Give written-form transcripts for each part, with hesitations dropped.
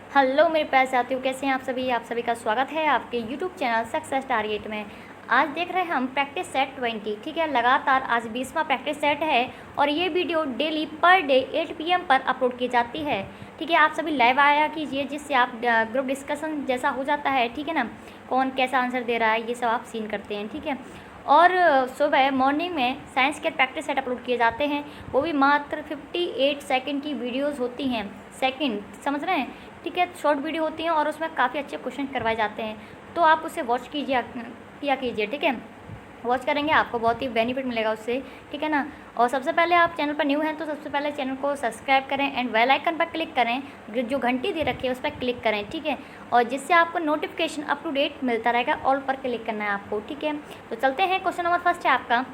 Hello मेरे प्यारे साथियों, कैसे हैं आप सभी का स्वागत है आपके यूट्यूब चैनल सक्सेस टारगेट में। आज देख रहे हैं हम प्रैक्टिस सेट 20। ठीक है, लगातार आज 20वां प्रैक्टिस सेट है और ये video daily per day 8 PM पर अपलोड की जाती है। ठीक है, आप सभी लाइव आया कीजिए, जिससे आप ग्रुप डिस्कशन जैसा हो जाता है। ठीक है ना, कौन कैसा आंसर दे रहा है ये सब आप सीन करते हैं। ठीक है, और सुबह मॉर्निंग में साइंस के प्रैक्टिस सेट अपलोड किए जाते हैं, वो भी मात्र 58 सेकंड की वीडियोस होती हैं। सेकंड समझ रहे हैं? ठीक है, शॉर्ट वीडियो होती हैं और उसमें काफ़ी अच्छे क्वेश्चन करवाए जाते हैं, तो आप उसे वॉच किया कीजिए। ठीक है, वॉच करेंगे आपको बहुत ही बेनिफिट मिलेगा उससे। ठीक है ना, और सबसे पहले आप चैनल पर न्यू हैं तो सबसे पहले चैनल को सब्सक्राइब करें एंड बेल आइकन पर क्लिक करें, जो घंटी दे रखी है उस पर क्लिक करें। ठीक है, और जिससे आपको नोटिफिकेशन अप टू डेट मिलता रहेगा, ऑल पर क्लिक करना है आपको। ठीक है, तो चलते हैं। क्वेश्चन नंबर फर्स्ट है आपका।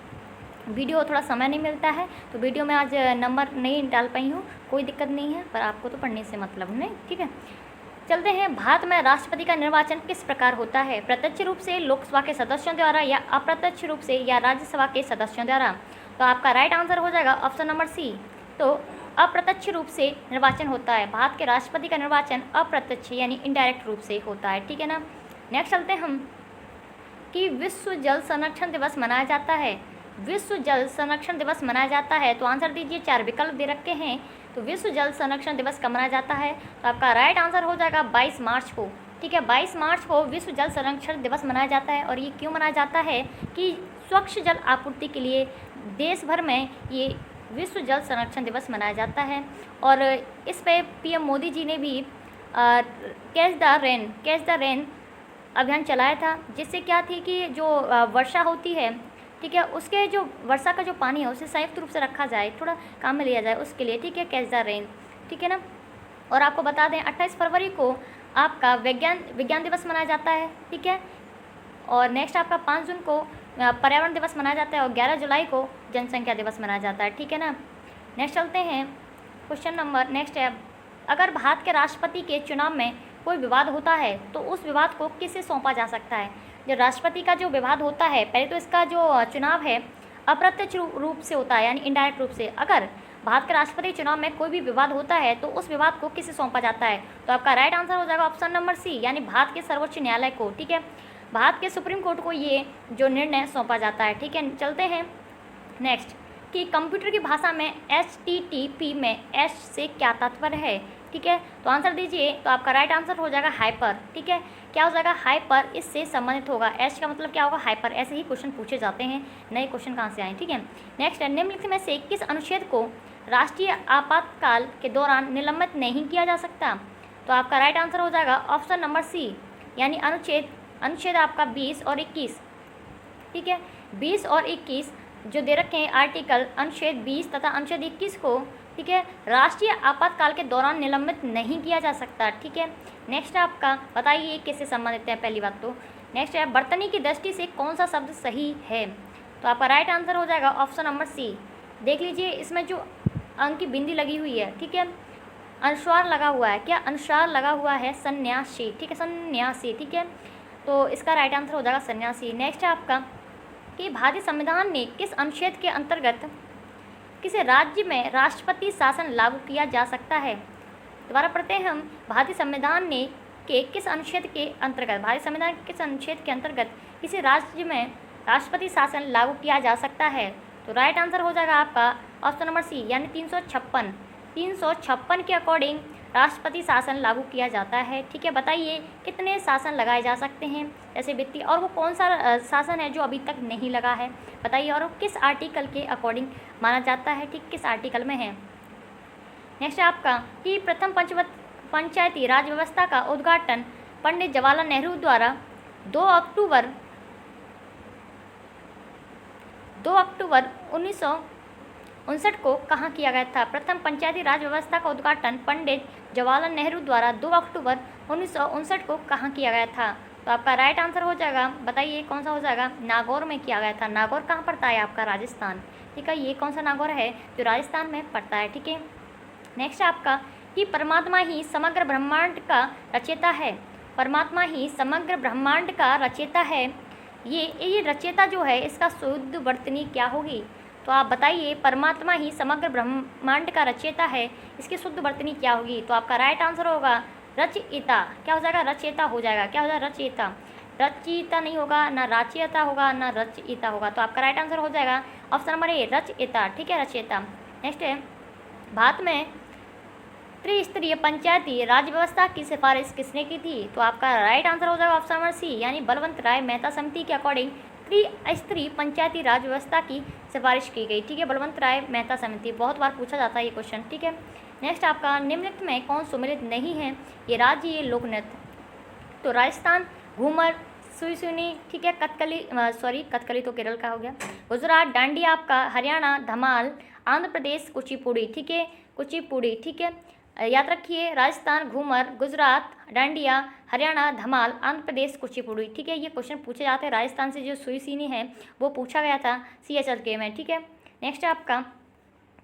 वीडियो थोड़ा समय नहीं मिलता है तो वीडियो में आज नंबर नहीं डाल पाई हूँ, कोई दिक्कत नहीं है, पर आपको तो पढ़ने से मतलब नहीं। ठीक है, चलते हैं। भारत में राष्ट्रपति का निर्वाचन किस प्रकार होता है? प्रत्यक्ष रूप से लोकसभा के सदस्यों द्वारा या अप्रत्यक्ष रूप से या राज्यसभा के सदस्यों द्वारा? तो आपका राइट आंसर हो जाएगा ऑप्शन नंबर सी। तो अप्रत्यक्ष रूप से निर्वाचन होता है। भारत के राष्ट्रपति का निर्वाचन अप्रत्यक्ष यानी इनडायरेक्ट रूप से होता है। ठीक है ना, नेक्स्ट चलते हैं हम कि विश्व जल संरक्षण दिवस मनाया जाता है। विश्व जल संरक्षण दिवस मनाया जाता है, तो आंसर दीजिए। 4 विकल्प दे रखे हैं, तो विश्व जल संरक्षण दिवस कब मनाया जाता है? तो आपका राइट आंसर हो जाएगा 22 मार्च को। ठीक है, 22 मार्च को विश्व जल संरक्षण दिवस मनाया जाता है। और ये क्यों मनाया जाता है कि स्वच्छ जल आपूर्ति के लिए देश भर में ये विश्व जल संरक्षण दिवस मनाया जाता है। और इस पे PM मोदी जी ने भी कैच द रेन अभियान चलाया था, जिससे क्या थी कि जो वर्षा होती है, ठीक है, उसके जो वर्षा का जो पानी है उसे संयुक्त रूप से रखा जाए, थोड़ा काम में लिया जाए उसके लिए। ठीक है, कैच द रेन। ठीक है ना, और आपको बता दें 28 फरवरी को आपका विज्ञान दिवस मनाया जाता है। ठीक है, और नेक्स्ट आपका 5 जून को पर्यावरण दिवस मनाया जाता है और 11 जुलाई को जनसंख्या दिवस मनाया जाता है। ठीक है ना, नेक्स्ट चलते हैं। क्वेश्चन नंबर नेक्स्ट है, अगर भारत के राष्ट्रपति के चुनाव में कोई विवाद होता है तो उस विवाद को किसे सौंपा जा सकता है? जो राष्ट्रपति का जो विवाद होता है, पहले तो इसका जो चुनाव है अप्रत्यक्ष रूप से होता है यानी इनडायरेक्ट रूप से। अगर भारत के राष्ट्रपति चुनाव में कोई भी विवाद होता है तो उस विवाद को किसे सौंपा जाता है? तो आपका राइट आंसर हो जाएगा ऑप्शन नंबर सी, यानी भारत के सर्वोच्च न्यायालय को। ठीक है, भारत के सुप्रीम कोर्ट को ये जो निर्णय सौंपा जाता है। ठीक है, चलते हैं नेक्स्ट कि कंप्यूटर की भाषा में HTTP में H से क्या तात्पर्य है? ठीक है, तो आंसर दीजिए। तो आपका राइट आंसर हो जाएगा हाइपर। ठीक है, क्या हो जाएगा? हाइपर, इससे संबंधित होगा। H का मतलब क्या होगा? हाइपर। ऐसे ही क्वेश्चन पूछे जाते हैं, नए क्वेश्चन कहाँ से आए। ठीक है, नेक्स्ट है, निम्नलिखित में से किस अनुच्छेद को राष्ट्रीय आपातकाल के दौरान निलंबित नहीं किया जा सकता? तो आपका राइट आंसर हो जाएगा ऑप्शन नंबर सी, यानी अनुच्छेद आपका 20 और 21। ठीक है, 20 और 21 जो दे रखे हैं आर्टिकल, अनुच्छेद 20 तथा अनुच्छेद 21 को, ठीक है, राष्ट्रीय आपातकाल के दौरान निलंबित नहीं किया जा सकता। ठीक है, नेक्स्ट आपका बताइए किससे संबंधित है? पहली बात तो नेक्स्ट है, बर्तनी की दृष्टि से कौन सा शब्द सही है? तो आपका राइट आंसर हो जाएगा ऑप्शन नंबर सी। देख लीजिए, इसमें जो अंक की बिंदी लगी हुई है, ठीक है, अनुस्वार लगा हुआ है। क्या अनुस्वार लगा हुआ है? सन्यासी। ठीक है, सन्यासी। ठीक है, तो इसका राइट आंसर हो जाएगा सन्यासी। नेक्स्ट है आपका कि भारतीय संविधान ने किस अनुच्छेद के अंतर्गत किसी राज्य में राष्ट्रपति शासन लागू किया जा सकता है? दोबारा पढ़ते हैं हम। भारतीय संविधान ने के किस अनुच्छेद के अंतर्गत, भारतीय संविधान के किस अनुच्छेद के अंतर्गत किसी राज्य में राष्ट्रपति शासन लागू किया जा सकता है? तो राइट आंसर हो जाएगा आपका ऑप्शन नंबर सी, यानी 356 के अकॉर्डिंग राष्ट्रपति शासन लागू किया जाता है। ठीक है, बताइए कितने शासन लगाए जा सकते हैं जैसे वित्तीय, और वो कौन सा शासन है जो अभी तक नहीं लगा है? बताइए, और वो किस आर्टिकल के अकॉर्डिंग माना जाता है? ठीक, किस आर्टिकल में है? नेक्स्ट है आपका कि प्रथम पंचायती राज व्यवस्था का उद्घाटन पंडित जवाहरलाल नेहरू द्वारा 2 अक्टूबर 1959 को कहाँ किया गया था? प्रथम पंचायती राज व्यवस्था का उद्घाटन पंडित जवाहरलाल नेहरू द्वारा 2 अक्टूबर 1959 को कहाँ किया गया था? तो आपका राइट आंसर हो जाएगा, बताइए कौन सा हो जाएगा? नागौर में किया गया था। नागौर कहाँ पड़ता है? आपका राजस्थान। ठीक है, ये कौन सा नागौर है? जो राजस्थान में पड़ता है। ठीक है, नेक्स्ट आपका कि परमात्मा ही समग्र ब्रह्मांड का रचयिता है। परमात्मा ही समग्र ब्रह्मांड का रचयिता है। ये रचयिता जो है इसका शुद्ध वर्तनी क्या होगी? तो आप बताइए, परमात्मा ही समग्र ब्रह्मांड का रचयिता है, इसकी शुद्ध वर्तनी क्या होगी? तो आपका राइट आंसर होगा रचयिता क्या हो जाएगा, रचयिता हो जाएगा। क्या हो जाएगा, रचयिता। रचयिता नहीं होगा, ना राचयिता होगा, ना रचयिता होगा। तो आपका राइट आंसर हो जाएगा ऑप्शन नंबर ए, रचयिता। ठीक है, रचयिता। नेक्स्ट है, भारत में त्रिस्तरीय पंचायती राज व्यवस्था की सिफारिश किसने की थी? तो आपका राइट आंसर हो जाएगा ऑप्शन नंबर सी, यानी बलवंत राय मेहता समिति के अकॉर्डिंग त्रिस्तरीय पंचायती राज व्यवस्था की सिफारिश की गई। ठीक है, बलवंत राय मेहता समिति, बहुत बार पूछा जाता है ये क्वेश्चन। ठीक है, नेक्स्ट आपका निम्नलिखित में कौन सम्मिलित नहीं है ये राज्य, ये लोक नृत्य? तो राजस्थान घूमर, सुईसुनी, ठीक है, कथकली तो केरल का हो गया, गुजरात डांडिया आपका, हरियाणा धमाल, आंध्र प्रदेश कुचिपुड़ी। ठीक है, कुचिपुड़ी। ठीक है, याद रखिए, राजस्थान घूमर, गुजरात डांडिया, हरियाणा धमाल, आंध्र प्रदेश कुचिपुड़ी। ठीक है, ये क्वेश्चन पूछे जाते हैं। राजस्थान से जो सुईसुनी है वो पूछा गया था CHLK में। ठीक है, नेक्स्ट आपका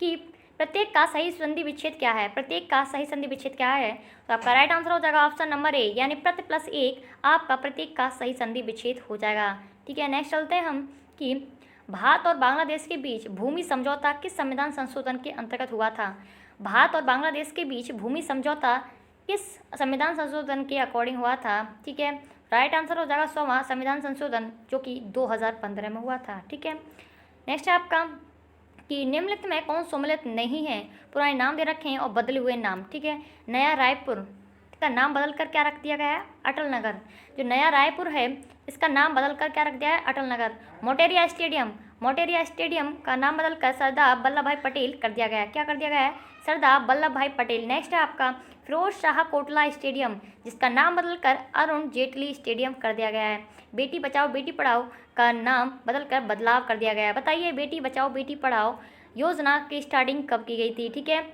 कि प्रत्येक का सही संधि विच्छेद क्या है? प्रत्येक का सही संधि विच्छेद क्या है? तो आपका राइट आंसर हो जाएगा ऑप्शन नंबर ए, यानी प्रति प्लस एक आपका प्रत्येक का सही संधि विच्छेद हो जाएगा। ठीक है, नेक्स्ट चलते हैं हम कि भारत और बांग्लादेश के बीच भूमि समझौता किस संविधान संशोधन के अंतर्गत हुआ था? भारत और बांग्लादेश के बीच भूमि समझौता किस संविधान संशोधन के अकॉर्डिंग हुआ था? ठीक है, राइट आंसर हो जाएगा 100वां संविधान संशोधन, जो कि 2015 में हुआ था। ठीक है, नेक्स्ट है आपका कि निम्नलिखित में कौन सम्मिलित नहीं है? पुराने नाम दे रखे हैं और बदले हुए नाम। ठीक है, नया रायपुर का नाम बदल कर क्या रख दिया गया है? अटल नगर। जो नया रायपुर है इसका नाम बदल कर क्या रख दिया है? अटल नगर। मोटेरिया स्टेडियम, मोटेरिया स्टेडियम का नाम बदल कर सरदार वल्लभ भाई पटेल कर दिया गया है। क्या कर दिया गया है? सरदार वल्लभ भाई पटेल। नेक्स्ट है आपका फिरोज शाह कोटला स्टेडियम, जिसका नाम बदलकर अरुण जेटली स्टेडियम कर दिया गया है। बेटी बचाओ बेटी पढ़ाओ का नाम बदलकर बदलाव कर दिया गया है। बताइए, बेटी बचाओ बेटी पढ़ाओ योजना की स्टार्टिंग कब की गई थी? ठीक है,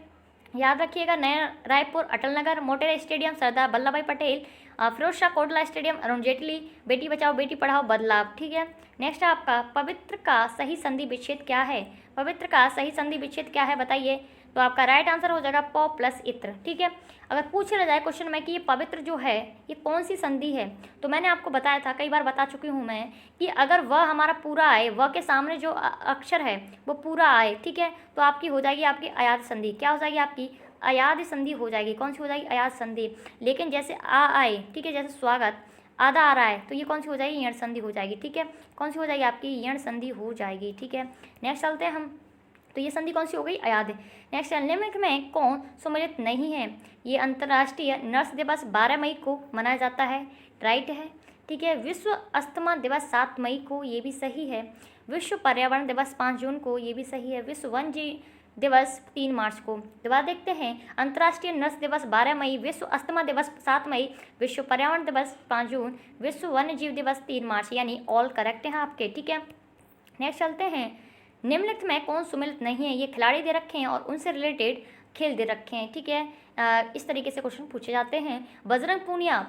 याद रखिएगा, नया रायपुर अटल नगर, मोटेरा स्टेडियम सरदार वल्लभ भाई पटेल, फिरोज शाह कोटला स्टेडियम अरुण जेटली, बेटी बचाओ बेटी पढ़ाओ बदलाव। ठीक है, नेक्स्ट आपका पवित्र का सही संधि विच्छेद क्या है? पवित्र का सही संधि विच्छेद क्या है बताइए? तो आपका राइट आंसर हो जाएगा प प्लस इत्र। ठीक है, अगर पूछ लिया जाए क्वेश्चन में कि ये पवित्र जो है ये कौन सी संधि है, तो मैंने आपको बताया था, कई बार बता चुकी हूँ मैं, कि अगर वह हमारा पूरा आए, वह के सामने जो अक्षर है वो पूरा आए, ठीक है, तो आपकी हो जाएगी आपकी अयाद संधि। क्या हो जाएगी? आपकी अयाद संधि हो जाएगी। कौन सी हो जाएगी? अयाद संधि। लेकिन जैसे आ आए, ठीक है, जैसे स्वागत आधा आ रहा है, तो ये कौन सी हो जाएगी? यण संधि हो जाएगी। ठीक है, कौन सी हो जाएगी? आपकी यण संधि हो जाएगी। ठीक है, नेक्स्ट चलते हैं हम, तो ये संधि कौन सी हो गई? अयाद। नेक्स्ट, निम्नलिखित में कौन सम्मिलित नहीं है? ये अंतर्राष्ट्रीय नर्स दिवस 12 मई को मनाया जाता है, राइट है। ठीक है, विश्व अस्थमा दिवस 7 मई को, ये भी सही है। विश्व पर्यावरण दिवस 5 जून को, ये भी सही है। विश्व वन्य जीव दिवस 3 मार्च को। दोबारा देखते हैं, अंतर्राष्ट्रीय नर्स दिवस 12 मई, विश्व अस्थमा दिवस 7 मई, विश्व पर्यावरण दिवस 5 जून, विश्व वन्य जीव दिवस 3 मार्च, यानी ऑल करेक्ट है आपके। ठीक है, नेक्स्ट चलते हैं, निम्नलिखित में कौन सम्मिलित नहीं है? ये खिलाड़ी दे रखे हैं और उनसे रिलेटेड खेल दे रखे हैं। ठीक है, इस तरीके से क्वेश्चन पूछे जाते हैं। बजरंग पूनिया,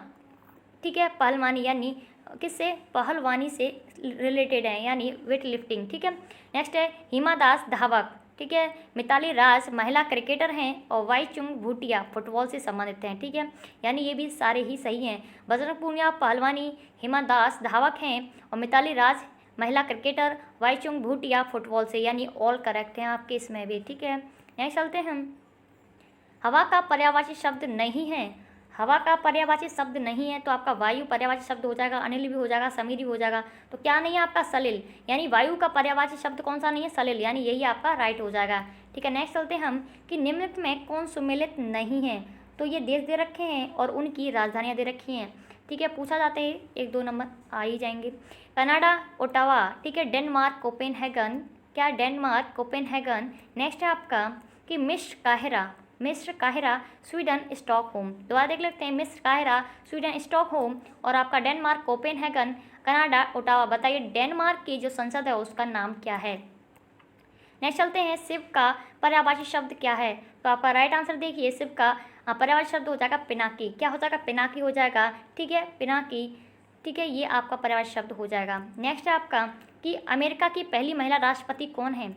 ठीक है, पहलवानी, यानी किससे? पहलवानी से रिलेटेड है, यानी वेट लिफ्टिंग। ठीक है, नेक्स्ट है हिमा दास धावक, ठीक है, मिताली राज महिला क्रिकेटर हैं, और वाईचुंग भूटिया फुटबॉल से संबंधित हैं। ठीक है, यानी ये भी सारे ही सही हैं। बजरंग पूनिया पहलवानी, हिमा दास धावक हैं, और मिताली राज महिला क्रिकेटर, वाईचुंग भूटिया फुटबॉल से, यानी ऑल करेक्ट हैं आपके इसमें भी। ठीक है, नेक्स्ट चलते हैं हम, हवा का पर्यायवाची शब्द नहीं है। हवा का पर्यायवाची शब्द नहीं है, तो आपका वायु पर्यायवाची शब्द हो जाएगा, अनिल भी हो जाएगा, समीर भी हो जाएगा। तो क्या नहीं है आपका? सलिल, यानी वायु का पर्यायवाची शब्द कौन सा नहीं है? सलिल, यानी यही आपका राइट हो जाएगा। ठीक है, नेक्स्ट चलते हैं हम कि निम्नलिखित में कौन सम्मिलित नहीं है? तो ये देश दे रखे हैं और उनकी राजधानियाँ दे रखी हैं। ठीक है, पूछा जाते हैं, 1-2 नंबर आ ही जाएंगे। कनाडा ओटावा, ठीक है, डेनमार्क कोपेनहेगन, क्या? Denmark Copenhagen. नेक्स्ट है आपका कि मिस्र काहिरा, मिस्र काहिरा स्वीडन स्टॉकहोम। दोबारा देख लेते हैं, मिस्र काहिरा स्वीडन स्टॉकहोम, और आपका डेनमार्क कोपेनहेगन, कनाडा ओटावा। बताइए डेनमार्क की जो संसद है उसका नाम क्या है? नेक्स्ट चलते हैं, शिव का पर्यायवाची शब्द क्या है? तो आपका राइट आंसर देखिए, शिव का पर्यायवाची शब्द हो जाएगा पिनाकी। क्या हो जाएगा? पिनाकी हो जाएगा। ठीक है, पिनाकी, ठीक है, ये आपका पर्यायवाची शब्द हो जाएगा। नेक्स्ट है आपका कि अमेरिका की पहली महिला राष्ट्रपति कौन है?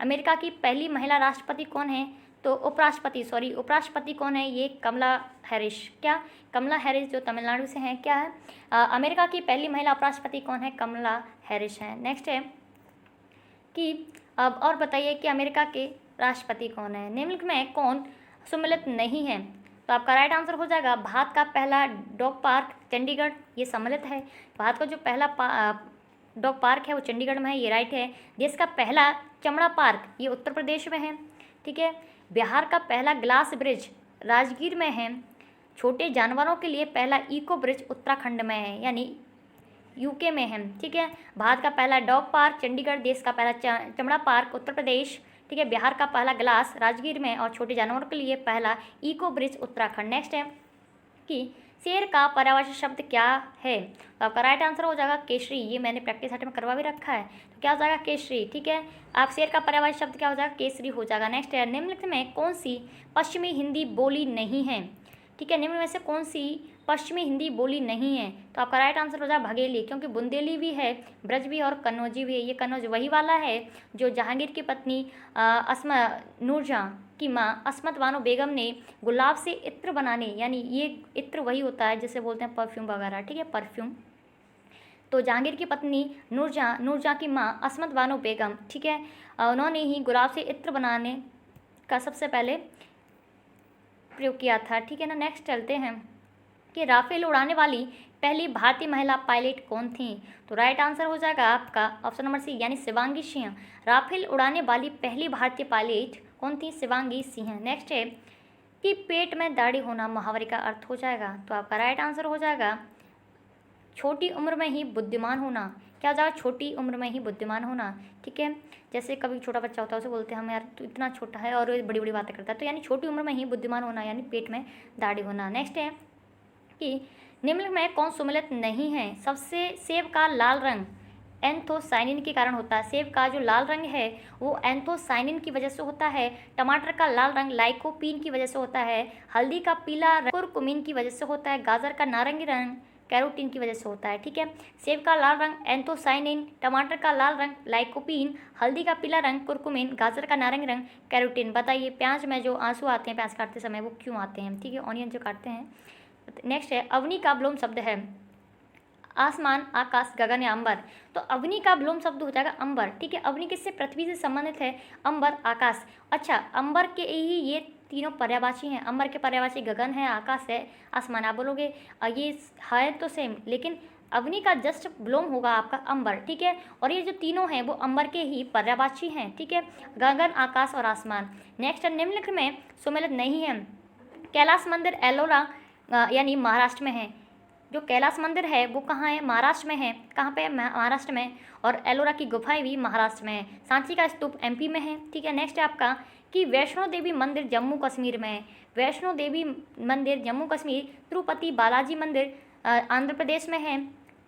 अमेरिका की पहली महिला राष्ट्रपति कौन है? तो उपराष्ट्रपति कौन है? ये कमला हैरिस। क्या? कमला हैरिस, जो तमिलनाडु से हैं। क्या है? अमेरिका की पहली महिला उपराष्ट्रपति कौन है? कमला हैरिस है। नेक्स्ट है कि अब और बताइए कि अमेरिका के राष्ट्रपति कौन है? निम्नलिखित में कौन सम्मिलित नहीं है? तो आपका राइट आंसर हो जाएगा भारत का पहला डॉग पार्क चंडीगढ़, ये सम्मिलित है। भारत का जो पहला डॉग पार्क है वो चंडीगढ़ में है, ये राइट है। देश का पहला चमड़ा पार्क ये उत्तर प्रदेश में है, ठीक है। बिहार का पहला ग्लास ब्रिज राजगीर में है। छोटे जानवरों के लिए पहला इको ब्रिज उत्तराखंड में है, यानी यूके में है, ठीक है। भारत का पहला डॉग पार्क चंडीगढ़, देश का पहला चमड़ा पार्क उत्तर प्रदेश, ठीक है। बिहार का पहला ग्लास राजगीर में और छोटे जानवरों के लिए पहला इको ब्रिज उत्तराखंड। नेक्स्ट है कि शेर का पर्यायवाची शब्द क्या है? तो आपका राइट आंसर हो जाएगा केसरी, ये मैंने प्रैक्टिस सेट में करवा भी रखा है। तो क्या हो जाएगा? केसरी, ठीक है। आप शेर का पर्यायवाची शब्द क्या हो जाएगा? केसरी हो जाएगा। नेक्स्ट है निम्नलिखित में कौन सी पश्चिमी हिंदी बोली नहीं है? ठीक है, निम्न में से कौन सी पश्चिमी हिंदी बोली नहीं है? तो आपका राइट आंसर हो जाएगा भगेली, क्योंकि बुंदेली भी है, ब्रज भी और कन्नौजी भी है। ये कन्नौज वही वाला है जो जहांगीर की पत्नी नूरजहां की माँ अस्मत बानो बेगम ने गुलाब से इत्र बनाने, यानी ये इत्र वही होता है जिसे बोलते हैं परफ्यूम वगैरह, ठीक है, परफ्यूम। तो जहांगीर की पत्नी नूरजहां की माँ अस्मत बानो बेगम, ठीक है, उन्होंने ही गुलाब से इत्र बनाने का सबसे पहले प्रयोग किया था, ठीक है ना। नेक्स्ट चलते हैं कि राफेल उड़ाने वाली पहली भारतीय महिला पायलट कौन थी? तो राइट आंसर हो जाएगा आपका ऑप्शन नंबर सी, यानी शिवांगी सिंह। राफेल उड़ाने वाली पहली भारतीय पायलट कौन थी? शिवांगी सिंह। नेक्स्ट है कि पेट में दाढ़ी होना मुहावरे का अर्थ हो जाएगा। तो आपका राइट आंसर हो जाएगा छोटी उम्र में ही बुद्धिमान होना। क्या हो जाएगा? छोटी उम्र में ही बुद्धिमान होना, ठीक है। जैसे कभी छोटा बच्चा होता है उसे बोलते हैं हम यार तू इतना छोटा है और बड़ी बड़ी बातें करता है, तो यानी छोटी उम्र में ही बुद्धिमान होना, यानी पेट में दाढ़ी होना। नेक्स्ट है कि निम्न में कौन सम्मिलित नहीं है? सबसे सेब का लाल रंग एंथोसाइनिन के कारण होता है। सेब का जो लाल रंग है वो एंथोसाइनिन की वजह से होता है। टमाटर का लाल रंग लाइकोपीन की वजह से होता है। हल्दी का पीला रंग कुरकुमिन की वजह से होता है। गाजर का नारंगी रंग कैरोटीन की वजह से होता है, ठीक है। सेब का लाल रंग एंथोसाइनिन, टमाटर का लाल रंग लाइकोपीन, हल्दी का पीला रंग कुरकुमिन, गाजर का नारंगी रंग कैरोटीन। बताइए प्याज में जो आंसू आते हैं प्याज काटते समय वो क्यों आते हैं? ठीक है, ऑनियन जो काटते हैं। नेक्स्ट है अवनी का विलोम शब्द है आसमान, आकाश, गगन या अंबर। तो अवनी का विलोम शब्द हो जाएगा अंबर, ठीक है। अवनी किससे? पृथ्वी से संबंधित है, अंबर, आकाश। अच्छा, अंबर के ही ये तीनों पर्यायवाची हैं। अंबर के पर्यायवाची गगन है, आकाश है, आसमान। आप बोलोगे ये है तो सेम, लेकिन अवनी का जस्ट विलोम होगा आपका अंबर, ठीक है। और ये जो तीनों हैं वो अंबर के ही पर्यायवाची हैं, ठीक है, गगन, आकाश और आसमान। नेक्स्ट निम्नलिखित में सम्मिलित नहीं है। कैलाश मंदिर एलोरा यानी महाराष्ट्र में है। जो कैलाश मंदिर है वो कहाँ है? महाराष्ट्र में है। कहाँ पे? महाराष्ट्र में। और एलोरा की गुफाएं भी महाराष्ट्र में है। सांची का स्तूप एमपी में है, ठीक है। नेक्स्ट है आपका कि वैष्णो देवी मंदिर जम्मू कश्मीर में है। वैष्णो देवी मंदिर जम्मू कश्मीर, तिरुपति बालाजी मंदिर आंध्र प्रदेश में है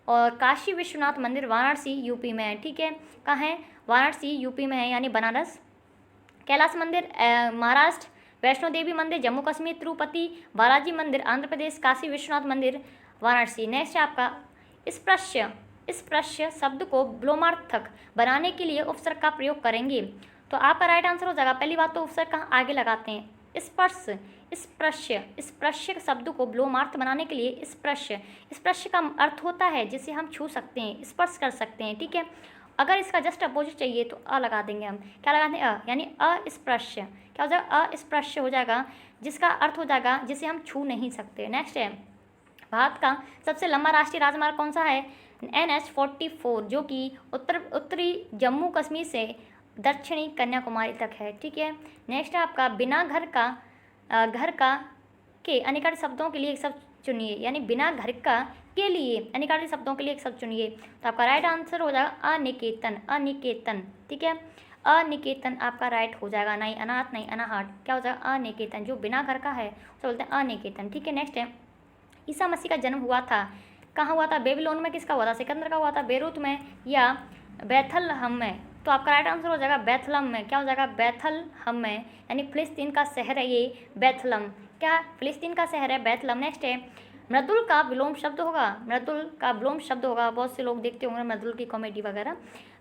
और काशी विश्वनाथ मंदिर वाराणसी यूपी में है, ठीक है। कहाँ है? वाराणसी यूपी में है, यानी बनारस। कैलाश मंदिर महाराष्ट्र, वैष्णो देवी मंदिर जम्मू कश्मीर, तिरुपति बालाजी मंदिर आंध्र प्रदेश, काशी विश्वनाथ मंदिर वाराणसी। नेक्स्ट है आपका स्पृश्य शब्द को विलोमार्थक बनाने के लिए उपसर्ग का प्रयोग करेंगे। तो आपका राइट आंसर हो जाएगा, पहली बात तो उपसर्ग कहाँ आगे लगाते हैं? स्पृश्य शब्द को विलोमार्थ बनाने के लिए स्पृश्य का अर्थ होता है जिसे हम छू सकते हैं, स्पर्श कर सकते हैं, ठीक है। अगर इसका जस्ट अपोजिट चाहिए तो अ लगा देंगे हम। क्या लगाते हैं? यानी अस्पृश्य। क्या हो जाएगा? अस्पृश्य हो जाएगा, जिसका अर्थ हो जाएगा जिसे हम छू नहीं सकते। नेक्स्ट है भारत का सबसे लंबा राष्ट्रीय राजमार्ग कौन सा है? NH-44, जो कि उत्तरी जम्मू कश्मीर से दक्षिणी कन्याकुमारी तक है, ठीक है। नेक्स्ट है आपका बिना घर का के अनिकट शब्दों के लिए एक शब्द चुनिए, यानी बिना घर का के लिए अनिकट शब्दों के लिए एक शब्द चुनिए। तो आपका राइट आंसर हो जाएगा अनिकेतन, ठीक है। अनिकेतन आपका राइट हो जाएगा, नहीं अनाथ नहीं अनाहट। क्या हो जाएगा? अनिकेतन। जो बिना घर का है उसे बोलते हैं अनिकेतन, ठीक है। नेक्स्ट है ईसा मसीह का जन्म हुआ था, कहाँ हुआ था? बेबीलोन में। किसका हुआ था? सिकंदर का हुआ था। बेरूत में या बैथलहम में? तो आपका राइट आंसर हो जाएगा बैथलहम में। क्या हो जाएगा? बैथलहम में, यानी फिलिस्तीन का शहर है ये बैथलहम। क्या? फिलिस्तीन का शहर है बैथलहम। नेक्स्ट है मृदुल का विलोम शब्द होगा। मृदुल का विलोम शब्द होगा, बहुत से लोग देखते होंगे मृदुल की कॉमेडी वगैरह,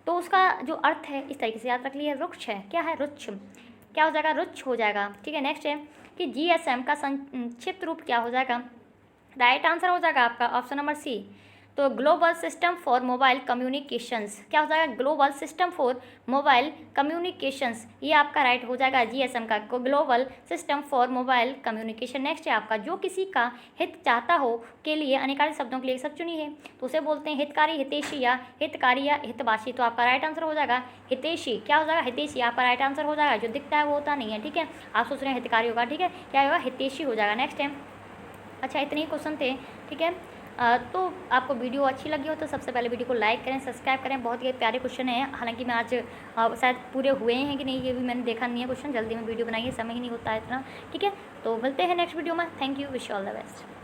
तो उसका जो अर्थ है इस तरीके से याद रख लिए, रुक्ष है। क्या है? रुच्छ। क्या हो जाएगा? रुच्छ हो जाएगा, ठीक है। नेक्स्ट है कि GSM का संक्षिप्त रूप क्या हो जाएगा? राइट आंसर हो जाएगा आपका ऑप्शन नंबर सी, तो global system for mobile communications क्या हो जाएगा, global system for mobile communications, ये आपका राइट हो जाएगा जीएसएम का, global system for mobile communication. Next है आपका, जो किसी का हित चाहता हो के लिए अनेकाधिक शब्दों के लिए एक शब्द चुनी है, तो उसे बोलते हैं हितकारी, हितैषी या हितकारी या हितभाषी। तो आपका राइट आंसर हो जाएगा हितैषी। क्या हो जाएगा, हितैषी आपका राइट आंसर हो जाएगा। जो दिखता है वो होता नहीं है, ठीक है। आप सोच रहे हैं हितकारी होगा, ठीक है, क्या होगा, हितैषी हो जाएगा। नेक्स्ट है, अच्छा इतने ही क्वेश्चन थे, ठीक है। तो आपको वीडियो अच्छी लगी हो तो सबसे पहले वीडियो को लाइक करें, सब्सक्राइब करें। बहुत ही प्यारे क्वेश्चन है, हालांकि मैं आज शायद पूरे हुए हैं कि नहीं ये भी मैंने देखा नहीं है क्वेश्चन, जल्दी में वीडियो बनाइए, समय ही नहीं होता है इतना, ठीक है। तो मिलते हैं नेक्स्ट वीडियो में। Thank you, wish all the best.